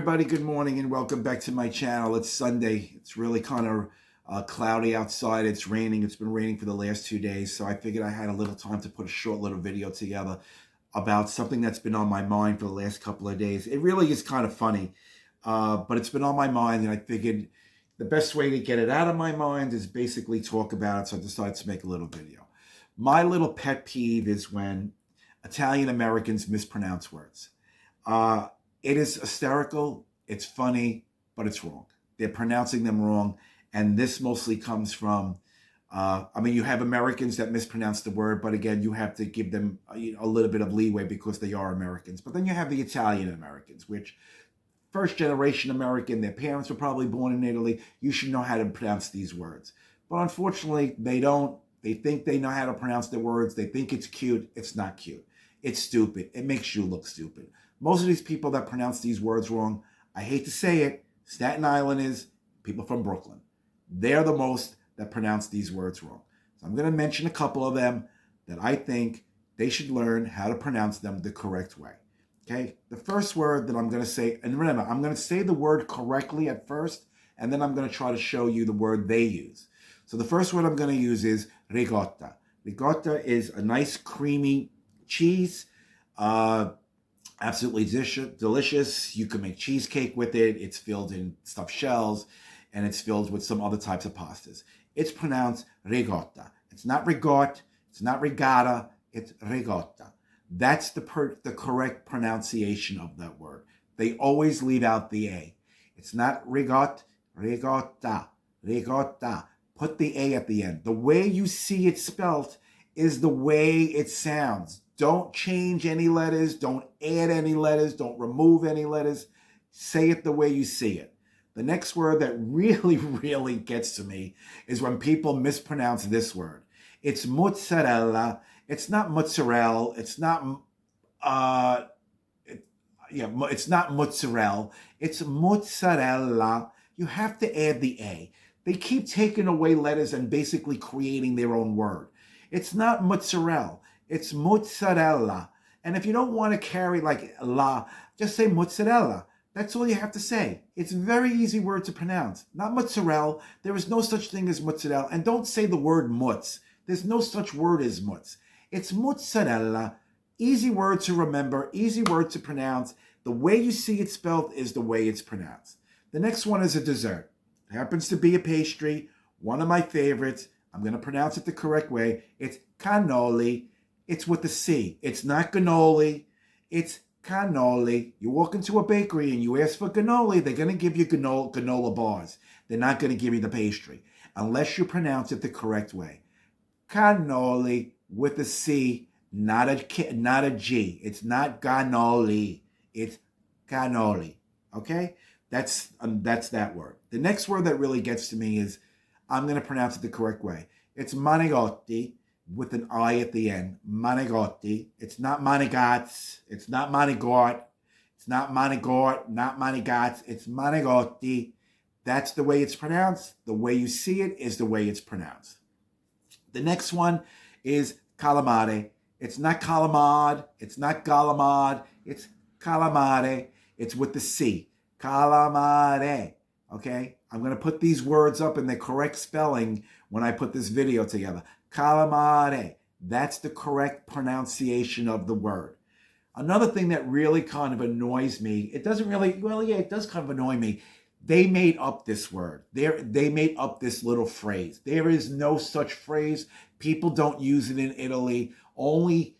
everybody, good morning and welcome back to my channel. It's Sunday. It's really kind of cloudy outside. It's raining. It's been raining for the last 2 days, so I figured I had a little time to put a short little video together about something that's been on my mind for the last couple of days. It really is kind of funny, but it's been on my mind, and I figured the best way to get it out of my mind is basically talk about it, so I decided to make a little video. My little pet peeve is when Italian Americans mispronounce words. It is hysterical, it's funny, but it's wrong. They're pronouncing them wrong, and this mostly comes from, you have Americans that mispronounce the word, but again, you have to give them a little bit of leeway because they are Americans. But then you have the Italian Americans, which first generation American, their parents were probably born in Italy. You should know how to pronounce these words. But unfortunately, they don't. They think they know how to pronounce the words. They think it's cute. It's not cute. It's stupid. It makes you look stupid. Most of these people that pronounce these words wrong, I hate to say it, Staten Islanders, people from Brooklyn. They're the most that pronounce these words wrong. So I'm going to mention a couple of them that I think they should learn how to pronounce them the correct way. Okay? The first word that I'm going to say, and remember, I'm going to say the word correctly at first, and then I'm going to try to show you the word they use. So the first word I'm going to use is ricotta. Ricotta is a nice creamy cheese. Absolutely delicious. You can make cheesecake with it. It's filled in stuffed shells, and it's filled with some other types of pastas. It's pronounced ricotta. It's not rigot. It's not regatta. It's ricotta. That's the correct pronunciation of that word. They always leave out the A. It's not rigot, ricotta, ricotta. Put the A at the end. The way you see it spelt is the way it sounds. Don't change any letters. Don't add any letters. Don't remove any letters. Say it the way you see it. The next word that really, really gets to me is when people mispronounce this word. It's mozzarella. It's not mozzarella. It's not, it's not mozzarella. It's mozzarella. You have to add the A. They keep taking away letters and basically creating their own word. It's not mozzarella. It's mozzarella. And if you don't want to carry like la, just say mozzarella. That's all you have to say. It's a very easy word to pronounce. Not mozzarella. There is no such thing as mozzarella. And don't say the word mutz. There's no such word as mutz. It's mozzarella. Easy word to remember. Easy word to pronounce. The way you see it spelled is the way it's pronounced. The next one is a dessert. It happens to be a pastry. One of my favorites. I'm going to pronounce it the correct way. It's cannoli. It's with the C. It's not Gnocchi. It's Cannoli. You walk into a bakery and you ask for cannoli, they're going to give you granola bars. They're not going to give you the pastry unless you pronounce it the correct way. Cannoli with a C, not a G. It's not Cannoli. It's cannoli. Okay? That's that word. The next word that really gets to me is, I'm going to pronounce it the correct way. It's Monogati, with an I at the end. Monogati. It's not Monogats. It's not Monogot. It's not Monogot, not Monogats. It's Monogati. That's the way it's pronounced. The way you see it is the way it's pronounced. The next one is Calamari. It's not Calamad. It's not Galamad. It's Calamari. It's with the C. Calamari. Okay? I'm going to put these words up in the correct spelling when I put this video together. Calamari. That's the correct pronunciation of the word. Another thing that really kind of annoys me, it doesn't really, well, yeah, it does kind of annoy me. They made up this word. They made up this little phrase. There is no such phrase. People don't use it in Italy. Only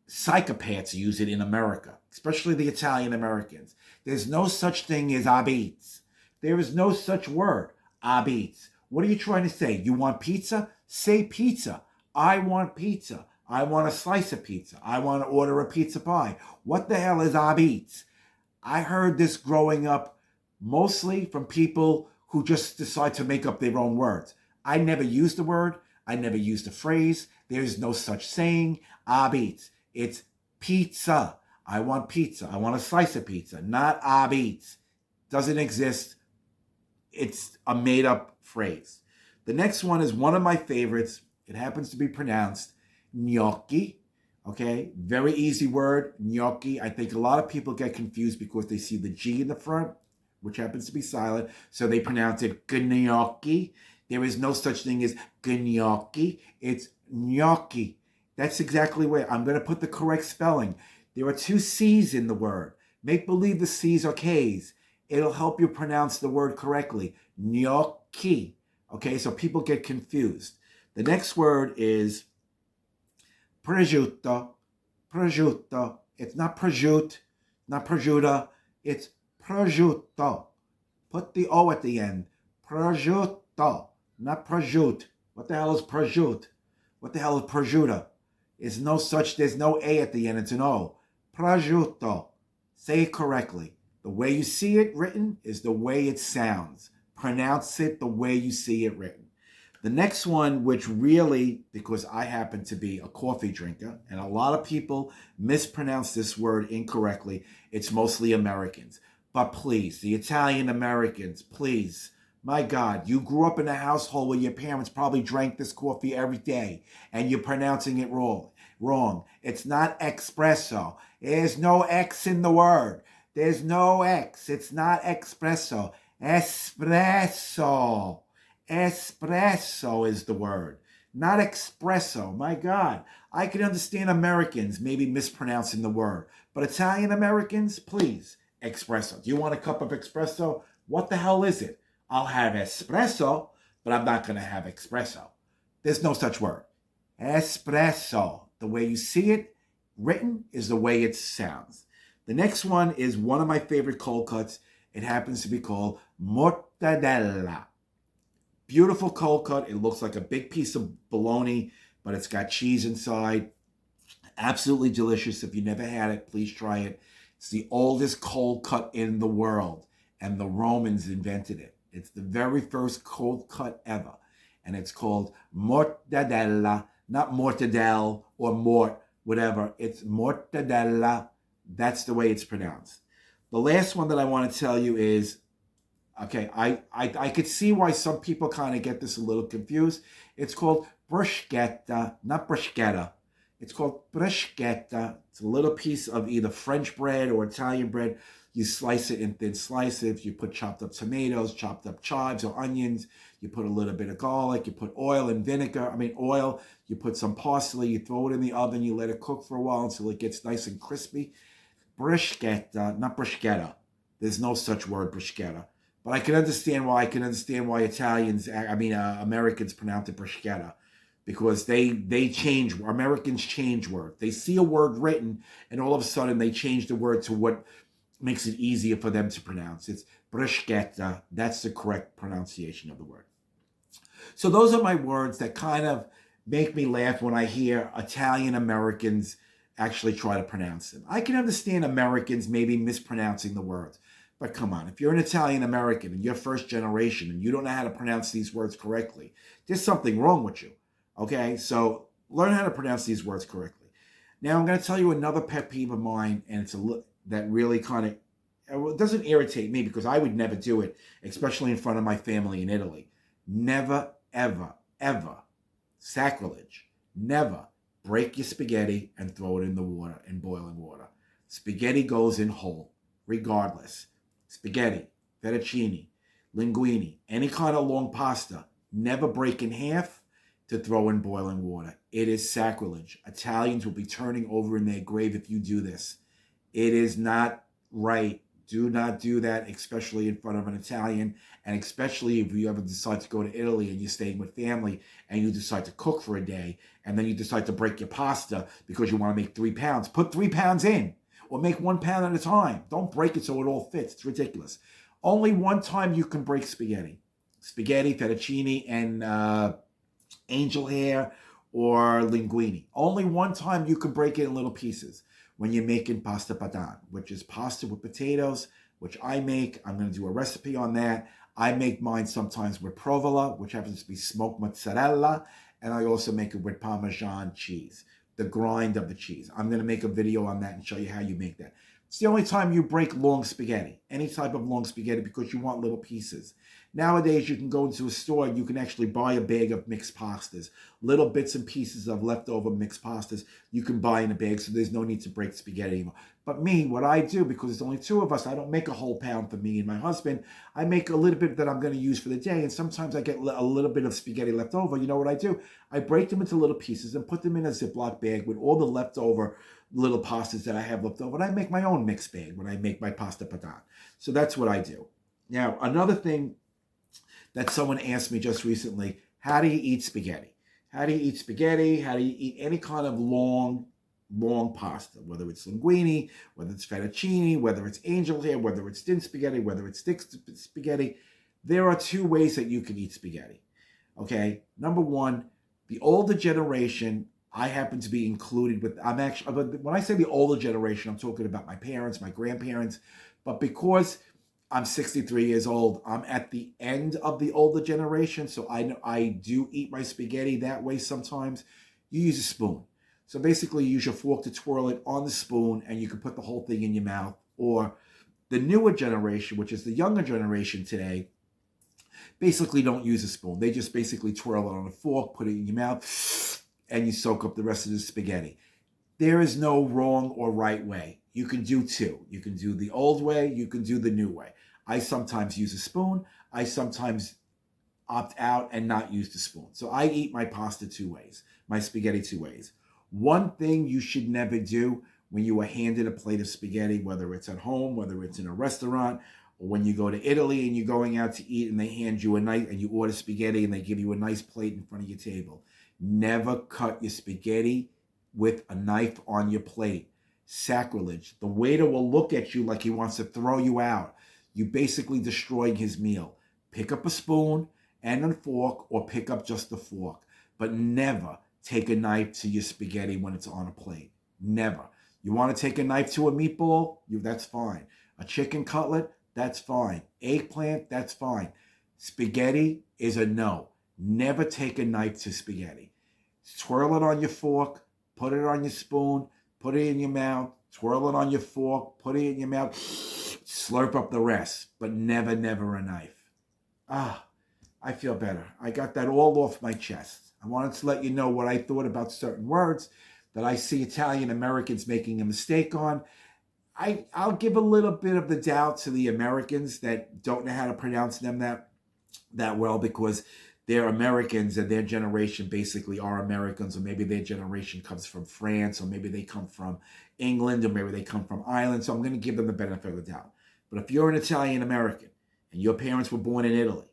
psychopaths use it in America, especially the Italian Americans. There's no such thing as Abid. There is no such word, Abid. What are you trying to say? You want pizza? Say pizza. I want pizza. I want a slice of pizza. I want to order a pizza pie. What the hell is Abid? I heard this growing up mostly from people who just decide to make up their own words. I never used the word. I never used the phrase. There's no such saying. Abid. It's pizza. I want pizza. I want a slice of pizza. Not Abid. Doesn't exist. It's a made-up phrase. The next one is one of my favorites. It happens to be pronounced gnocchi. Okay, very easy word, gnocchi. I think a lot of people get confused because they see the G in the front, which happens to be silent, so they pronounce it gnocchi. There is no such thing as gnocchi. It's gnocchi. That's exactly where I'm going to put the correct spelling. There are two C's in the word. Make believe the C's are K's. It'll help you pronounce the word correctly. Gnocchi. Okay, so people get confused. The next word is prosciutto. Prosciutto. It's not prosciutto, not prosciutto. It's prosciutto. Put the O at the end. Prosciutto, not prosciutto. What the hell is prosciutto? What the hell is prosciutto? There's no A at the end. It's an O. Prosciutto. Say it correctly. The way you see it written is the way it sounds. Pronounce it the way you see it written. The next one, which really, because I happen to be a coffee drinker, and a lot of people mispronounce this word incorrectly, it's mostly Americans. But please, the Italian Americans, please, my God, you grew up in a household where your parents probably drank this coffee every day, and you're pronouncing it wrong. It's not espresso. There's no X in the word. There's no X. It's not espresso. Espresso. Espresso is the word, not espresso. My God, I can understand Americans maybe mispronouncing the word, but Italian Americans, please, espresso. Do you want a cup of espresso? What the hell is it? I'll have espresso, but I'm not going to have espresso. There's no such word. Espresso. The way you see it written is the way it sounds. The next one is one of my favorite cold cuts. It happens to be called mortadella. Beautiful cold cut. It looks like a big piece of bologna, but it's got cheese inside. Absolutely delicious. If you never had it, please try it. It's the oldest cold cut in the world, and the Romans invented it. It's the very first cold cut ever, and it's called mortadella, not mortadelle or mort, whatever. It's mortadella. That's the way it's pronounced. The last one that I want to tell you is, okay, I could see why some people kind of get this a little confused. It's called bruschetta, not bruschetta. It's called bruschetta. It's a little piece of either French bread or Italian bread. You slice it in thin slices. You put chopped up tomatoes, chopped up chives or onions. You put a little bit of garlic. You put oil and vinegar. Oil. You put some parsley. You throw it in the oven. You let it cook for a while until it gets nice and crispy. Bruschetta, not bruschetta. There's no such word, bruschetta. But I can understand why. Italians, Americans pronounce it bruschetta, because Americans change words. They see a word written, and all of a sudden they change the word to what makes it easier for them to pronounce. It's bruschetta. That's the correct pronunciation of the word. So those are my words that kind of make me laugh when I hear Italian Americans actually try to pronounce them. I can understand Americans maybe mispronouncing the words. But come on, if you're an Italian American and you're first generation and you don't know how to pronounce these words correctly, there's something wrong with you. Okay, so learn how to pronounce these words correctly. Now I'm going to tell you another pet peeve of mine, and it's that really kind of, it doesn't irritate me because I would never do it, especially in front of my family in Italy. Never, ever, ever, sacrilege, never break your spaghetti and throw it in the water, in boiling water. Spaghetti goes in whole, regardless. Spaghetti, fettuccine, linguine, any kind of long pasta, never break in half to throw in boiling water. It is sacrilege. Italians will be turning over in their grave if you do this. It is not right. Do not do that, especially in front of an Italian, and especially if you ever decide to go to Italy and you're staying with family and you decide to cook for a day, and then you decide to break your pasta because you want to make 3 pounds. Put 3 pounds in. Or make 1 pound at a time. Don't break it so it all fits. It's ridiculous. Only one time you can break spaghetti. Spaghetti, fettuccine, and angel hair or linguine. Only one time you can break it in little pieces. When you're making pasta Patan, which is pasta with potatoes, which I make. I'm going to do a recipe on that. I make mine sometimes with provola, which happens to be smoked mozzarella. And I also make it with Parmesan cheese, the grind of the cheese. I'm going to make a video on that and show you how you make that. It's the only time you break long spaghetti, any type of long spaghetti, because you want little pieces. Nowadays, you can go into a store and you can actually buy a bag of mixed pastas. Little bits and pieces of leftover mixed pastas you can buy in a bag, so there's no need to break spaghetti anymore. But me, what I do, because there's only two of us, I don't make a whole pound for me and my husband. I make a little bit that I'm going to use for the day, and sometimes I get a little bit of spaghetti left over. You know what I do? I break them into little pieces and put them in a Ziploc bag with all the leftover little pastas that I have left over. And I make my own mixed bag when I make my pasta Patan. So that's what I do. Now, another thing that someone asked me just recently, how do you eat spaghetti? How do you eat spaghetti? How do you eat any kind of long pasta, whether it's linguine, whether it's fettuccine, whether it's angel hair, whether it's thin spaghetti, whether it's thick spaghetti? There are two ways that you can eat spaghetti, okay? Number one, the older generation, I happen to be included with, when I say the older generation, I'm talking about my parents, my grandparents, but because I'm 63 years old, I'm at the end of the older generation, so I do eat my spaghetti that way sometimes. You use a spoon. So basically, you use your fork to twirl it on the spoon, and you can put the whole thing in your mouth. Or the newer generation, which is the younger generation today, basically don't use a spoon. They just basically twirl it on a fork, put it in your mouth, and you soak up the rest of the spaghetti. There is no wrong or right way. You can do two. You can do the old way, you can do the new way. I sometimes use a spoon. I sometimes opt out and not use the spoon. So I eat my pasta two ways, my spaghetti two ways. One thing you should never do when you are handed a plate of spaghetti, whether it's at home, whether it's in a restaurant, or when you go to Italy and you're going out to eat and they hand you a knife and you order spaghetti and they give you a nice plate in front of your table. Never cut your spaghetti with a knife on your plate. Sacrilege. The waiter will look at you like he wants to throw you out. You basically destroying his meal. Pick up a spoon and a fork, or pick up just the fork. But never take a knife to your spaghetti when it's on a plate. Never. You want to take a knife to a meatball? That's fine. A chicken cutlet? That's fine. Eggplant? That's fine. Spaghetti is a no. Never take a knife to spaghetti. Twirl it on your fork, put it on your spoon, put it in your mouth, twirl it on your fork, put it in your mouth, slurp up the rest, but never, never a knife. I feel better. I got that all off my chest. I wanted to let you know what I thought about certain words that I see Italian Americans making a mistake on. I'll give a little bit of the doubt to the Americans that don't know how to pronounce them that well, because they're Americans and their generation basically are Americans, or maybe their generation comes from France, or maybe they come from England, or maybe they come from Ireland. So I'm going to give them the benefit of the doubt. But if you're an Italian American and your parents were born in Italy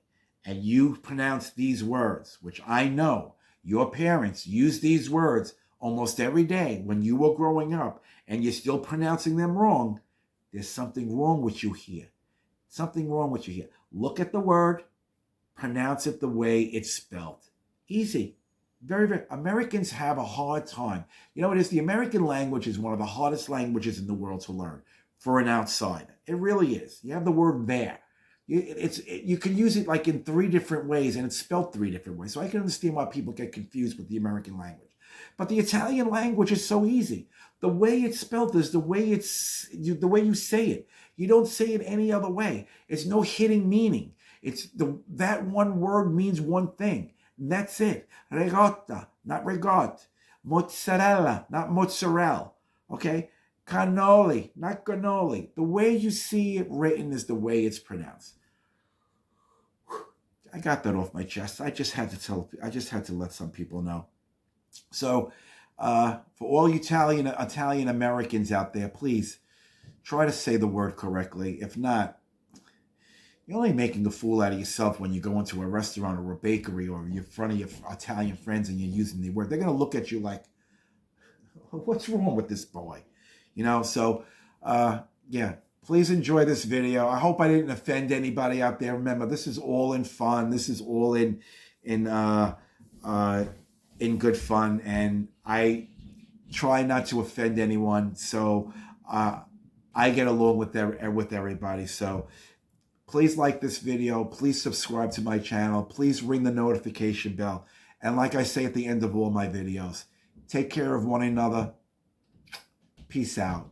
and you pronounce these words, which I know your parents use these words almost every day when you were growing up, and you're still pronouncing them wrong, there's something wrong with you here. Something wrong with you here. Look at the word, pronounce it the way it's spelled. Easy. Very, very. Americans have a hard time. You know, the American language is one of the hardest languages in the world to learn for an outsider. It really is. You have the word there. You can use it like in 3 different ways, and it's spelled 3 different ways. So I can understand why people get confused with the American language. But the Italian language is so easy. The way it's spelled is the way you say it. You don't say it any other way. It's no hidden meaning. That one word means one thing. And that's it. Regotta, not regot. Mozzarella, not mozzarella. Okay? Cannoli, not cannoli. The way you see it written is the way it's pronounced. I got that off my chest. I just had to let some people know. So, for all you Italian Americans out there, please try to say the word correctly. If not, you're only making a fool out of yourself when you go into a restaurant or a bakery or you're in front of your Italian friends and you're using the word. They're going to look at you like, what's wrong with this boy? So, yeah, please enjoy this video. I hope I didn't offend anybody out there. Remember, this is all in fun. This is all in good fun, and I try not to offend anyone. So, I get along with everybody. So, please like this video. Please subscribe to my channel. Please ring the notification bell. And like I say at the end of all my videos, take care of one another. Peace out.